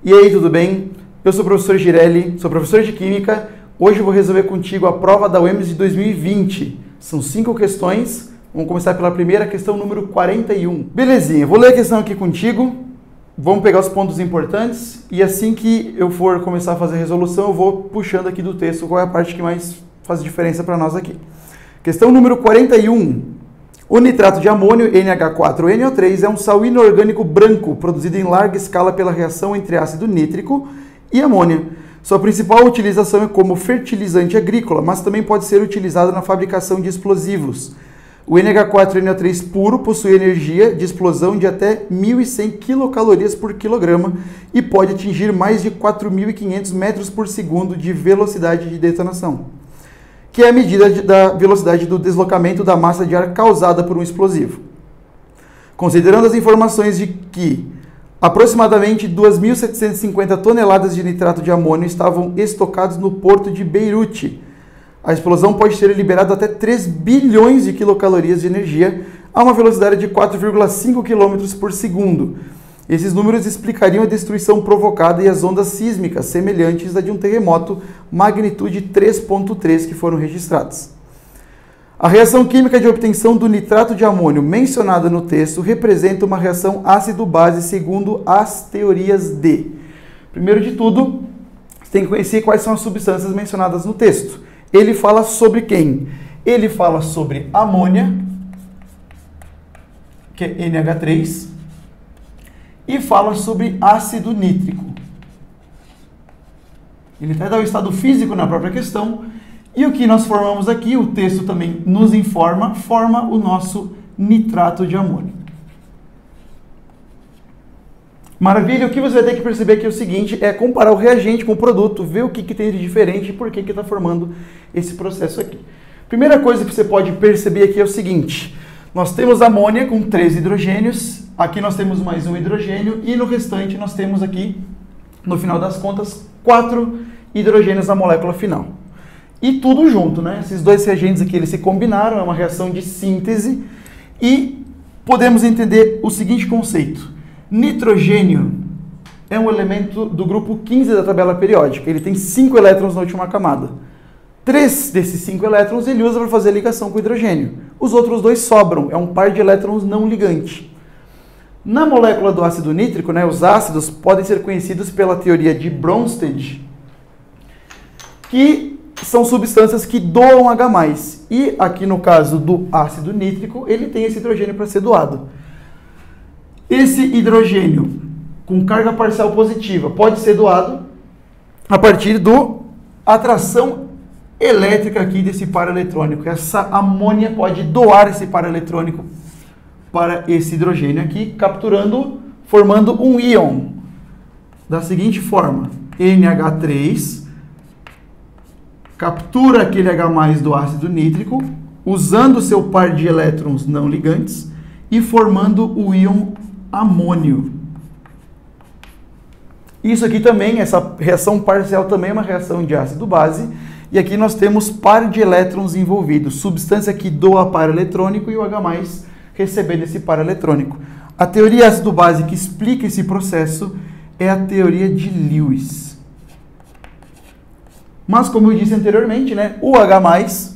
E aí, tudo bem? Eu sou o professor Girelli, sou professor de Química. Hoje eu vou resolver contigo a prova da UEMS de 2020. São 5 questões. Vamos começar pela primeira, questão número 41. Belezinha, vou ler a questão aqui contigo. Vamos pegar os pontos importantes e assim que eu for começar a fazer a resolução, eu vou puxando aqui do texto qual é a parte que mais faz diferença para nós aqui. Questão número 41. O nitrato de amônio, NH4NO3, é um sal inorgânico branco produzido em larga escala pela reação entre ácido nítrico e amônia. Sua principal utilização é como fertilizante agrícola, mas também pode ser utilizado na fabricação de explosivos. O NH4NO3 puro possui energia de explosão de até 1.100 kcal por quilograma e pode atingir mais de 4.500 metros por segundo de velocidade de detonação, que é a medida da velocidade do deslocamento da massa de ar causada por um explosivo. Considerando as informações de que aproximadamente 2.750 toneladas de nitrato de amônio estavam estocados no porto de Beirute, a explosão pode ter liberado até 3 bilhões de quilocalorias de energia a uma velocidade de 4,5 km por segundo. Esses números explicariam a destruição provocada e as ondas sísmicas semelhantes à de um terremoto magnitude 3.3 que foram registradas. A reação química de obtenção do nitrato de amônio mencionada no texto representa uma reação ácido-base segundo as teorias de... Primeiro de tudo, você tem que conhecer quais são as substâncias mencionadas no texto. Ele fala sobre quem? Ele fala sobre amônia, que é NH3, e fala sobre ácido nítrico. Ele até dá o estado físico na própria questão. E o que nós formamos aqui, o texto também nos informa, forma o nosso nitrato de amônio. Maravilha, o que você vai ter que perceber aqui é o seguinte, é comparar o reagente com o produto, ver o que tem de diferente e por que está formando esse processo aqui. Primeira coisa que você pode perceber aqui é o seguinte, nós temos amônia com 3 hidrogênios, aqui nós temos mais um hidrogênio e no restante nós temos aqui, no final das contas, 4 hidrogênios na molécula final. E tudo junto, né? Esses dois reagentes aqui eles se combinaram, é uma reação de síntese e podemos entender o seguinte conceito. Nitrogênio é um elemento do grupo 15 da tabela periódica. Ele tem 5 elétrons na última camada. 3 desses 5 elétrons ele usa para fazer ligação com o hidrogênio. Os outros 2 sobram. É um par de elétrons não ligante. Na molécula do ácido nítrico, né, os ácidos podem ser conhecidos pela teoria de Bronsted, que são substâncias que doam H+. E aqui no caso do ácido nítrico, ele tem esse hidrogênio para ser doado. Esse hidrogênio com carga parcial positiva pode ser doado a partir da atração elétrica aqui desse par eletrônico. Essa amônia pode doar esse par eletrônico para esse hidrogênio aqui, capturando, formando um íon da seguinte forma. NH3 captura aquele H+ do ácido nítrico, usando seu par de elétrons não ligantes e formando o íon amônio. Isso aqui também, essa reação parcial também é uma reação de ácido-base, e aqui nós temos par de elétrons envolvidos, substância que doa par eletrônico e o H+ recebendo esse par eletrônico. A teoria ácido-base que explica esse processo é a teoria de Lewis. Mas como eu disse anteriormente, né, o H+,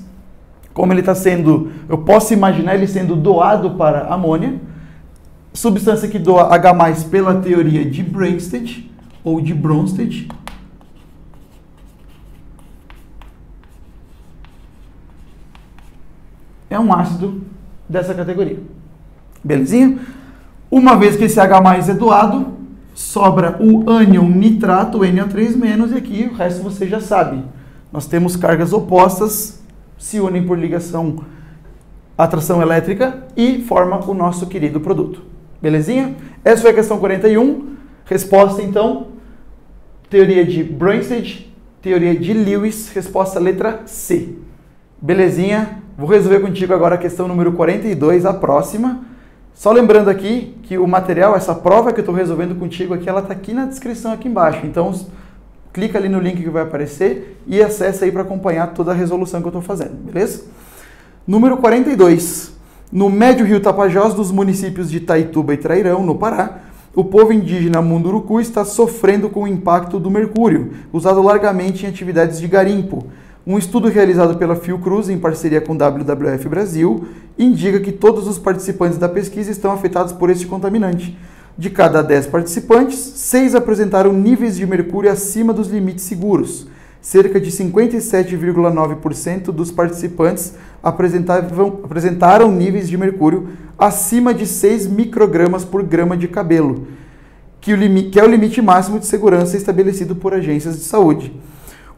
como ele está sendo, eu posso imaginar ele sendo doado para amônia, substância que doa H+ pela teoria de Bronsted, ou de Bronsted. É um ácido dessa categoria. Belezinha? Uma vez que esse H+ é doado, sobra o ânion nitrato, o NO3-, e aqui o resto você já sabe. Nós temos cargas opostas, se unem por ligação, atração elétrica e forma o nosso querido produto. Belezinha? Essa foi a questão 41. Resposta, então, teoria de Bronsted, teoria de Lewis, resposta letra C. Belezinha? Vou resolver contigo agora a questão número 42, a próxima. Só lembrando aqui que o material, essa prova que eu estou resolvendo contigo aqui, ela está aqui na descrição aqui embaixo. Então, clica ali no link que vai aparecer e acessa aí para acompanhar toda a resolução que eu estou fazendo, beleza? Número 42. No médio rio Tapajós dos municípios de Itaituba e Trairão, no Pará, o povo indígena Munduruku está sofrendo com o impacto do mercúrio, usado largamente em atividades de garimpo. Um estudo realizado pela Fiocruz, em parceria com o WWF Brasil, indica que todos os participantes da pesquisa estão afetados por este contaminante. De cada 10 participantes, 6 apresentaram níveis de mercúrio acima dos limites seguros. Cerca de 57,9% dos participantes apresentaram níveis de mercúrio acima de 6 microgramas por grama de cabelo, que é o limite máximo de segurança estabelecido por agências de saúde.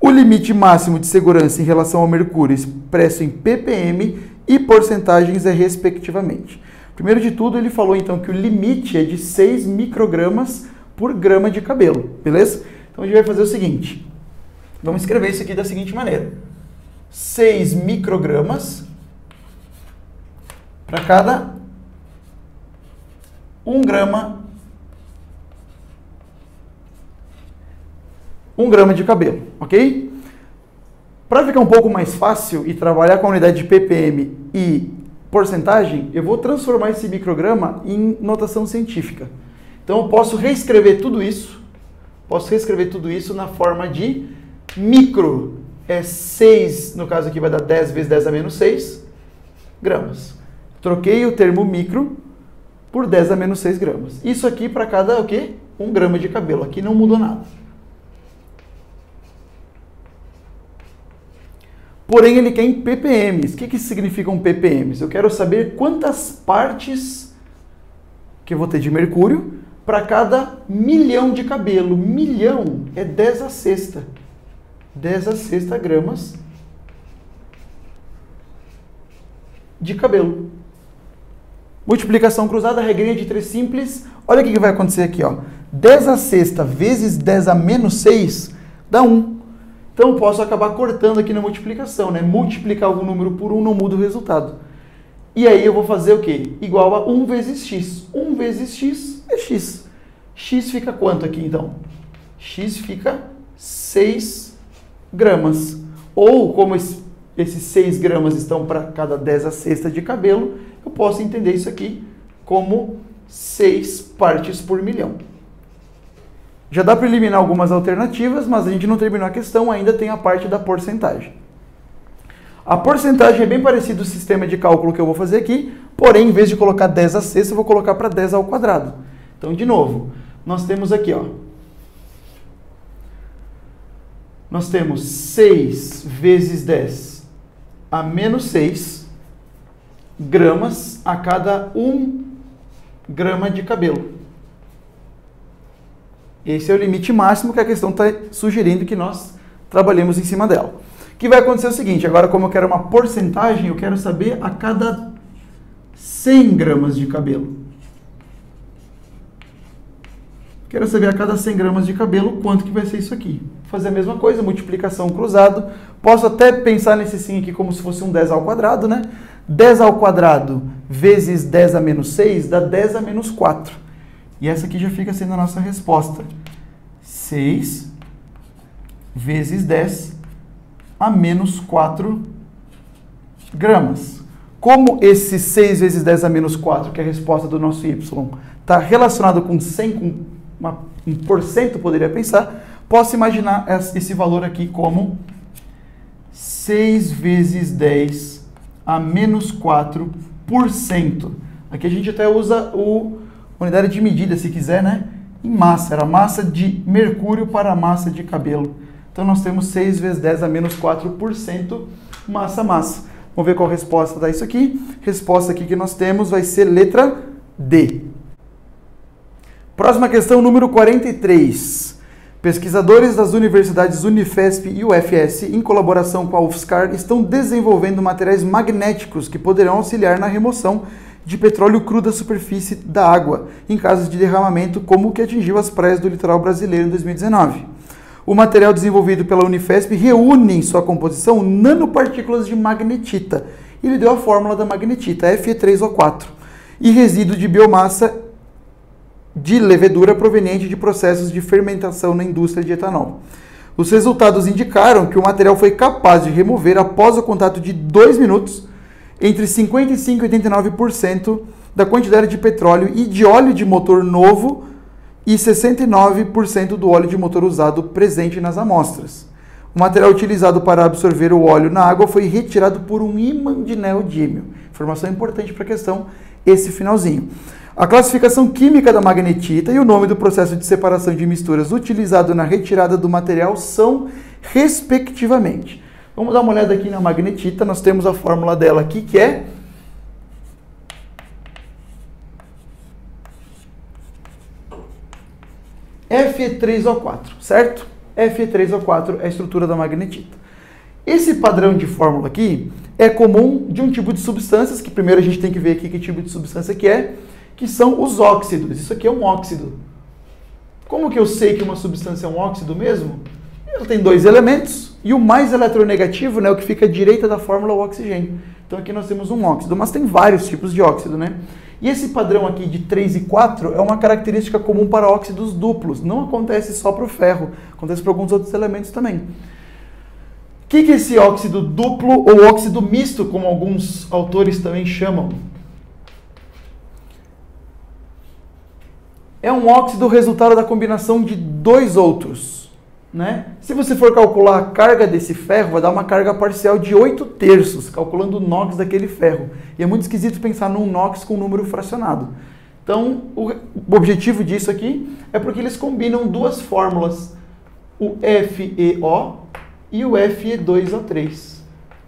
O limite máximo de segurança em relação ao mercúrio expresso em ppm e porcentagens é respectivamente. Primeiro de tudo, ele falou então que o limite é de 6 microgramas por grama de cabelo, beleza? Então a gente vai fazer o seguinte, vamos escrever isso aqui da seguinte maneira. 6 microgramas para cada 1 grama de cabelo, ok? Para ficar um pouco mais fácil e trabalhar com a unidade de ppm e porcentagem, eu vou transformar esse micrograma em notação científica. Então eu posso reescrever tudo isso na forma de micro, é 6, no caso aqui vai dar 10 vezes 10 a menos 6 gramas. Troquei o termo micro por 10 a menos 6 gramas. Isso aqui para cada o quê? 1 grama de cabelo. Aqui não mudou nada. Porém, ele quer em ppm. O que significam ppm? Eu quero saber quantas partes que eu vou ter de mercúrio para cada milhão de cabelo. Milhão é 10 a sexta. 10 a sexta gramas de cabelo. Multiplicação cruzada, regrinha de 3 simples. Olha o que vai acontecer aqui, ó. 10 a sexta vezes 10 a menos 6 dá 1. Então eu posso acabar cortando aqui na multiplicação, né? Multiplicar algum número por 1 não muda o resultado. E aí eu vou fazer o quê? Igual a 1 vezes x. 1 vezes x é x. X fica quanto aqui então? X fica 6 gramas. Ou como esses 6 gramas estão para cada 10 a sexta de cabelo, eu posso entender isso aqui como 6 partes por milhão. Já dá para eliminar algumas alternativas, mas a gente não terminou a questão, ainda tem a parte da porcentagem. A porcentagem é bem parecido ao sistema de cálculo que eu vou fazer aqui, porém, em vez de colocar 10 a sexta, eu vou colocar para 10 ao quadrado. Então, de novo, nós temos aqui, ó. Nós temos 6 vezes 10 a menos 6 gramas a cada 1 grama de cabelo. Esse é o limite máximo que a questão está sugerindo que nós trabalhemos em cima dela. O que vai acontecer é o seguinte, agora como eu quero uma porcentagem, eu quero saber a cada 100 gramas de cabelo. Quero saber a cada 100 gramas de cabelo quanto que vai ser isso aqui. Vou fazer a mesma coisa, multiplicação cruzado. Posso até pensar nesse sim aqui como se fosse um 10 ao quadrado, né? 10 ao quadrado vezes 10 a menos 6 dá 10 a menos 4. E essa aqui já fica sendo a nossa resposta. 6 vezes 10 a menos 4 gramas. Como esse 6 vezes 10 a menos 4, que é a resposta do nosso y, está relacionado com 100, com um porcento, poderia pensar, posso imaginar esse valor aqui como 6 vezes 10 a menos 4%. Aqui a gente até usa unidade de medida, se quiser, né? Em massa, era massa de mercúrio para a massa de cabelo. Então nós temos 6 vezes 10 a menos 4% massa. Vamos ver qual resposta dá isso aqui. Resposta aqui que nós temos vai ser letra D. Próxima questão, número 43. Pesquisadores das universidades Unifesp e UFS, em colaboração com a UFSCar, estão desenvolvendo materiais magnéticos que poderão auxiliar na remoção de petróleo cru da superfície da água, em casos de derramamento como o que atingiu as praias do litoral brasileiro em 2019. O material desenvolvido pela Unifesp reúne em sua composição nanopartículas de magnetita. Ele deu a fórmula da magnetita, Fe3O4, e resíduo de biomassa de levedura proveniente de processos de fermentação na indústria de etanol. Os resultados indicaram que o material foi capaz de remover, após o contato de 2 minutos, entre 55% e 89% da quantidade de petróleo e de óleo de motor novo e 69% do óleo de motor usado presente nas amostras. O material utilizado para absorver o óleo na água foi retirado por um ímã de neodímio. Informação importante para a questão, esse finalzinho. A classificação química da magnetita e o nome do processo de separação de misturas utilizado na retirada do material são, respectivamente. Vamos dar uma olhada aqui na magnetita, nós temos a fórmula dela aqui, que é Fe3O4, certo? Fe3O4 é a estrutura da magnetita. Esse padrão de fórmula aqui é comum de um tipo de substâncias, que primeiro a gente tem que ver aqui que tipo de substância que é, que são os óxidos. Isso aqui é um óxido. Como que eu sei que uma substância é um óxido mesmo? Ela tem dois elementos e o mais eletronegativo, né, o que fica à direita da fórmula é o oxigênio. Então aqui nós temos um óxido, mas tem vários tipos de óxido, né? E esse padrão aqui de 3 e 4 é uma característica comum para óxidos duplos. Não acontece só para o ferro, acontece para alguns outros elementos também. O que é esse óxido duplo ou óxido misto, como alguns autores também chamam? É um óxido resultado da combinação de dois outros, né? Se você for calcular a carga desse ferro, vai dar uma carga parcial de 8/3, calculando o NOx daquele ferro. E é muito esquisito pensar num NOx com número fracionado. Então, o objetivo disso aqui é porque eles combinam duas fórmulas, o FeO e o Fe2O3.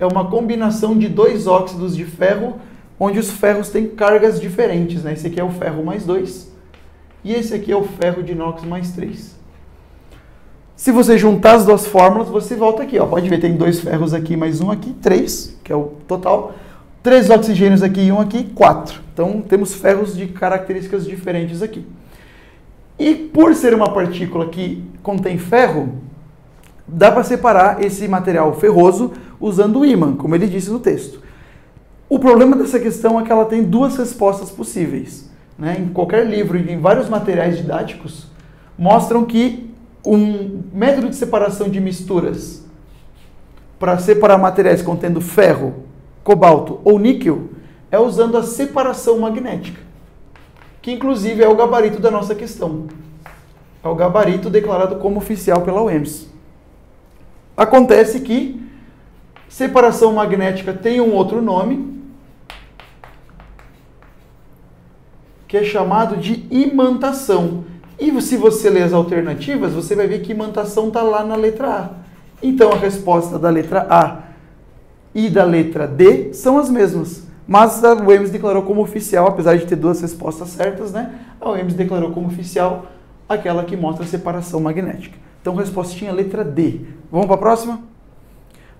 É uma combinação de dois óxidos de ferro, onde os ferros têm cargas diferentes, né? Esse aqui é o ferro mais 2 e esse aqui é o ferro de inox mais 3. Se você juntar as duas fórmulas, você volta aqui, ó. Pode ver, tem dois ferros aqui, mais um aqui, 3, que é o total. 3 oxigênios aqui e um aqui, 4. Então, temos ferros de características diferentes aqui. E por ser uma partícula que contém ferro, dá para separar esse material ferroso usando o ímã, como ele disse no texto. O problema dessa questão é que ela tem duas respostas possíveis, né? Em qualquer livro e em vários materiais didáticos, mostram que um método de separação de misturas para separar materiais contendo ferro, cobalto ou níquel é usando a separação magnética, que inclusive é o gabarito da nossa questão. É o gabarito declarado como oficial pela UEMS. Acontece que separação magnética tem um outro nome, que é chamado de imantação. E se você ler as alternativas, você vai ver que imantação está lá na letra A. Então a resposta da letra A e da letra D são as mesmas. Mas a UEMS declarou como oficial, apesar de ter duas respostas certas, né? A UEMS declarou como oficial aquela que mostra a separação magnética. Então, respostinha letra D. Vamos para a próxima?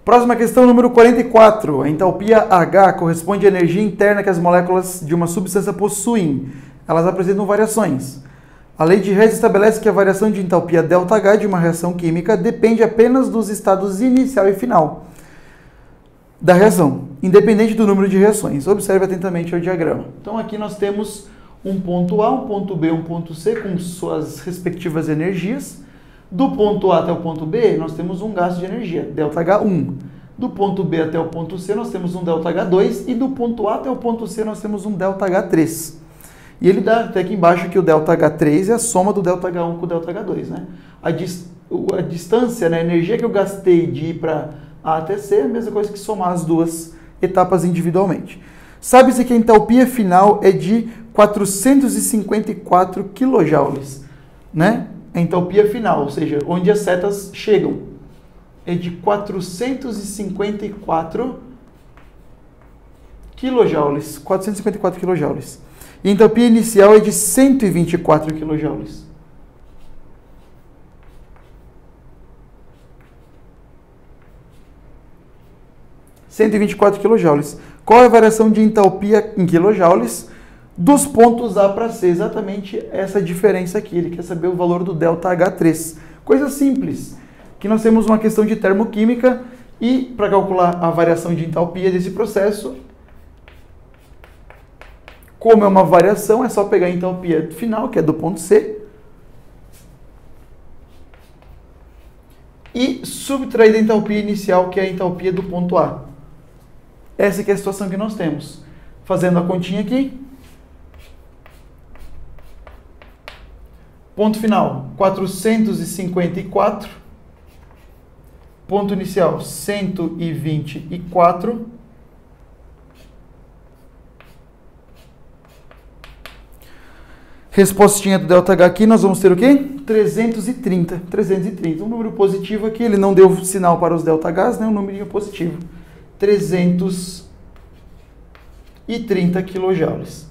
Próxima questão, número 44. A entalpia H corresponde à energia interna que as moléculas de uma substância possuem. Elas apresentam variações. A lei de Hess estabelece que a variação de entalpia ΔH de uma reação química depende apenas dos estados inicial e final da reação, independente do número de reações. Observe atentamente o diagrama. Então, aqui nós temos um ponto A, um ponto B, um ponto C com suas respectivas energias. Do ponto A até o ponto B, nós temos um gasto de energia, ΔH1. Do ponto B até o ponto C, nós temos um ΔH2. E do ponto A até o ponto C, nós temos um ΔH3. E ele dá até aqui embaixo que o ΔH3 é a soma do ΔH1 com o ΔH2, né? A distância, né, a energia que eu gastei de ir para A até C é a mesma coisa que somar as duas etapas individualmente. Sabe-se que a entalpia final é de 454 kJ, né? A entalpia final, ou seja, onde as setas chegam, é de 454 kJ. 454 kJ. E a entalpia inicial é de 124 kJ. kJ. Qual é a variação de entalpia em quilojoules dos pontos A para C? Exatamente essa diferença aqui. Ele quer saber o valor do ΔH3. Coisa simples, que nós temos uma questão de termoquímica e para calcular a variação de entalpia desse processo, como é uma variação, é só pegar a entalpia final, que é do ponto C, e subtrair da entalpia inicial, que é a entalpia do ponto A. Essa que é a situação que nós temos. Fazendo a continha aqui, Ponto final, 454. Ponto inicial, 124. Respostinha do ΔH aqui, nós vamos ter o quê? 330. 330. Um número positivo aqui, ele não deu sinal para os ΔHs, né? Um número positivo. 330 kJ.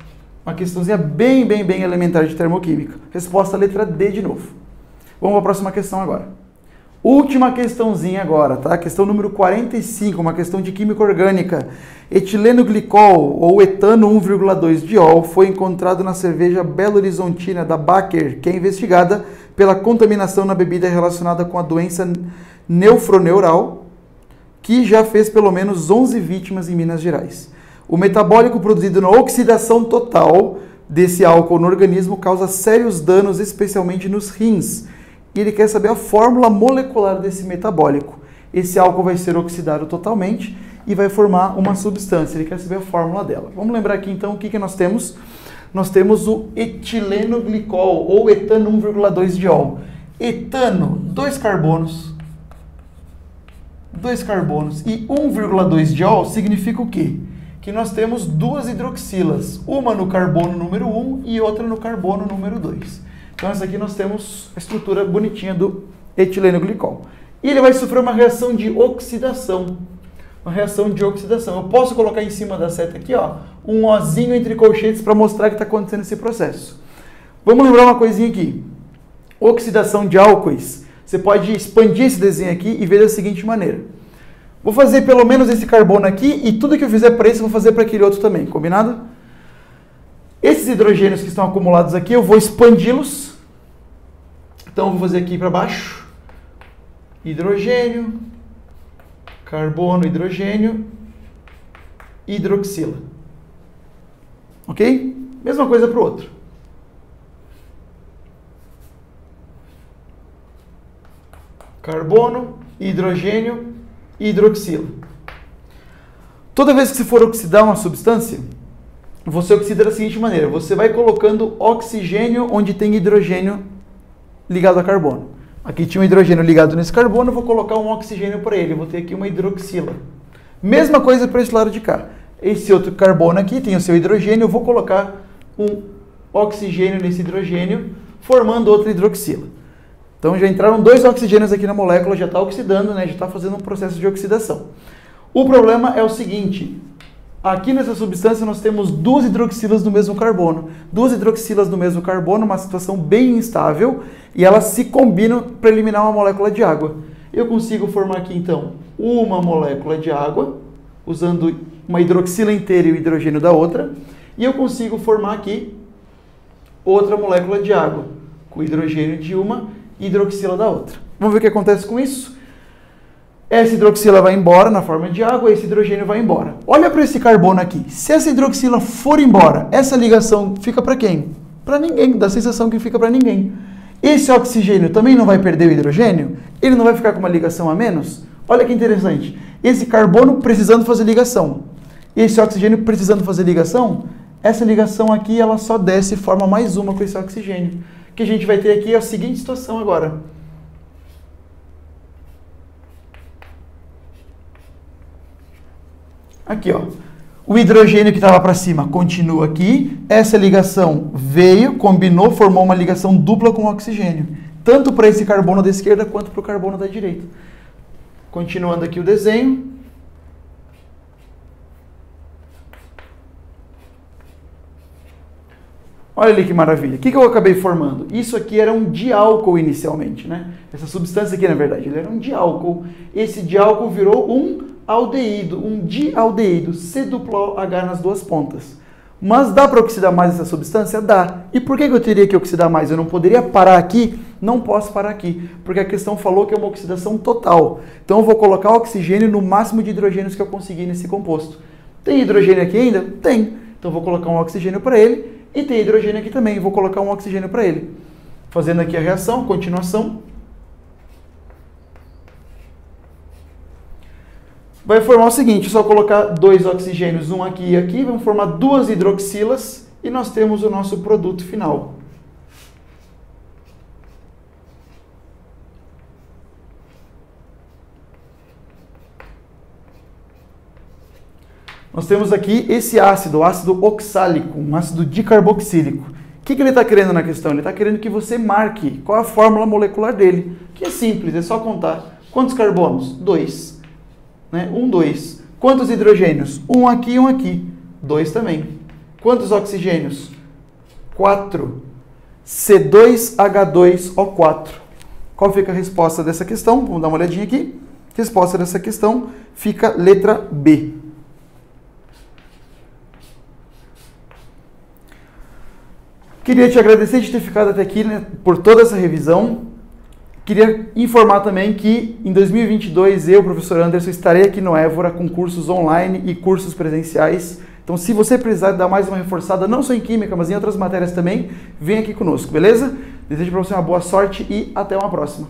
Uma questãozinha bem elementar de termoquímica. Resposta letra D de novo. Vamos para a próxima questão agora. Última questãozinha agora, tá? Questão número 45, uma questão de química orgânica. Etileno glicol ou etano 1,2 diol foi encontrado na cerveja Belo Horizontina da Baker, que é investigada pela contaminação na bebida relacionada com a doença nefroneural, que já fez pelo menos 11 vítimas em Minas Gerais. O metabólico produzido na oxidação total desse álcool no organismo causa sérios danos, especialmente nos rins. E ele quer saber a fórmula molecular desse metabólico. Esse álcool vai ser oxidado totalmente e vai formar uma substância. Ele quer saber a fórmula dela. Vamos lembrar aqui então o que nós temos? Nós temos o etileno glicol ou etano 1,2 diol. Etano, 2 carbonos e 1,2 diol significa o quê? Que nós temos 2 hidroxilas, uma no carbono número 1 e outra no carbono número 2. Então, essa aqui nós temos a estrutura bonitinha do etileno glicol. E ele vai sofrer uma reação de oxidação. Uma reação de oxidação. Eu posso colocar em cima da seta aqui, ó, um ozinho entre colchetes para mostrar que está acontecendo esse processo. Vamos lembrar uma coisinha aqui. Oxidação de álcoois. Você pode expandir esse desenho aqui e ver da seguinte maneira. Vou fazer pelo menos esse carbono aqui e tudo que eu fizer para esse eu vou fazer para aquele outro também. Combinado? Esses hidrogênios que estão acumulados aqui, eu vou expandi-los. Então, eu vou fazer aqui para baixo. Hidrogênio, carbono, hidrogênio, hidroxila. Ok? Mesma coisa para o outro. Carbono, hidrogênio, hidroxila. Toda vez que você for oxidar uma substância, você oxida da seguinte maneira. Você vai colocando oxigênio onde tem hidrogênio ligado a carbono. Aqui tinha um hidrogênio ligado nesse carbono, eu vou colocar um oxigênio para ele. Eu vou ter aqui uma hidroxila. Mesma coisa para esse lado de cá. Esse outro carbono aqui tem o seu hidrogênio, eu vou colocar um oxigênio nesse hidrogênio, formando outra hidroxila. Então já entraram 2 oxigênios aqui na molécula, já está oxidando, né? Já está fazendo um processo de oxidação. O problema é o seguinte. Aqui nessa substância nós temos 2 hidroxilas do mesmo carbono. 2 hidroxilas do mesmo carbono, uma situação bem instável, e elas se combinam para eliminar uma molécula de água. Eu consigo formar aqui então uma molécula de água, usando uma hidroxila inteira e o hidrogênio da outra, e eu consigo formar aqui outra molécula de água, com hidrogênio de uma e hidroxila da outra. Vamos ver o que acontece com isso? Essa hidroxila vai embora na forma de água, esse hidrogênio vai embora. Olha para esse carbono aqui. Se essa hidroxila for embora, essa ligação fica para quem? Para ninguém, dá a sensação que fica para ninguém. Esse oxigênio também não vai perder o hidrogênio? Ele não vai ficar com uma ligação a menos? Olha que interessante. Esse carbono precisando fazer ligação. Esse oxigênio precisando fazer ligação. Essa ligação aqui, ela só desce e forma mais uma com esse oxigênio. O que a gente vai ter aqui é a seguinte situação agora. Aqui, ó. O hidrogênio que estava para cima continua aqui. Essa ligação veio, combinou, formou uma ligação dupla com o oxigênio. Tanto para esse carbono da esquerda quanto para o carbono da direita. Continuando aqui o desenho. Olha ali que maravilha. O que eu acabei formando? Isso aqui era um diálcool inicialmente, né? Essa substância aqui, na verdade, ele era um diálcool. Esse diálcool virou um aldeído, um dialdeído, C-H nas 2 pontas. Mas dá para oxidar mais essa substância? Dá. E por que eu teria que oxidar mais? Eu não poderia parar aqui? Não posso parar aqui, porque a questão falou que é uma oxidação total. Então eu vou colocar oxigênio no máximo de hidrogênios que eu conseguir nesse composto. Tem hidrogênio aqui ainda? Tem. Então eu vou colocar um oxigênio para ele. E tem hidrogênio aqui também, vou colocar um oxigênio para ele. Fazendo aqui a reação, continuação. Vai formar o seguinte, só colocar 2 oxigênios, um aqui e aqui, vamos formar 2 hidroxilas e nós temos o nosso produto final. nós temos aqui esse ácido, o ácido oxálico, um ácido dicarboxílico. O que ele está querendo na questão? Ele está querendo que você marque qual a fórmula molecular dele, que é simples, é só contar. Quantos carbonos? 2. Né? 1, 2. Quantos hidrogênios? 1 aqui e 1 aqui. 2 também. Quantos oxigênios? 4. C2H2O4. Qual fica a resposta dessa questão? Vamos dar uma olhadinha aqui. Resposta dessa questão fica letra B. Queria te agradecer de ter ficado até aqui, né, por toda essa revisão. Queria informar também que em 2022 eu, professor Anderson, estarei aqui no Évora com cursos online e cursos presenciais. Então, se você precisar dar mais uma reforçada, não só em Química, mas em outras matérias também, vem aqui conosco, beleza? Desejo para você uma boa sorte e até uma próxima.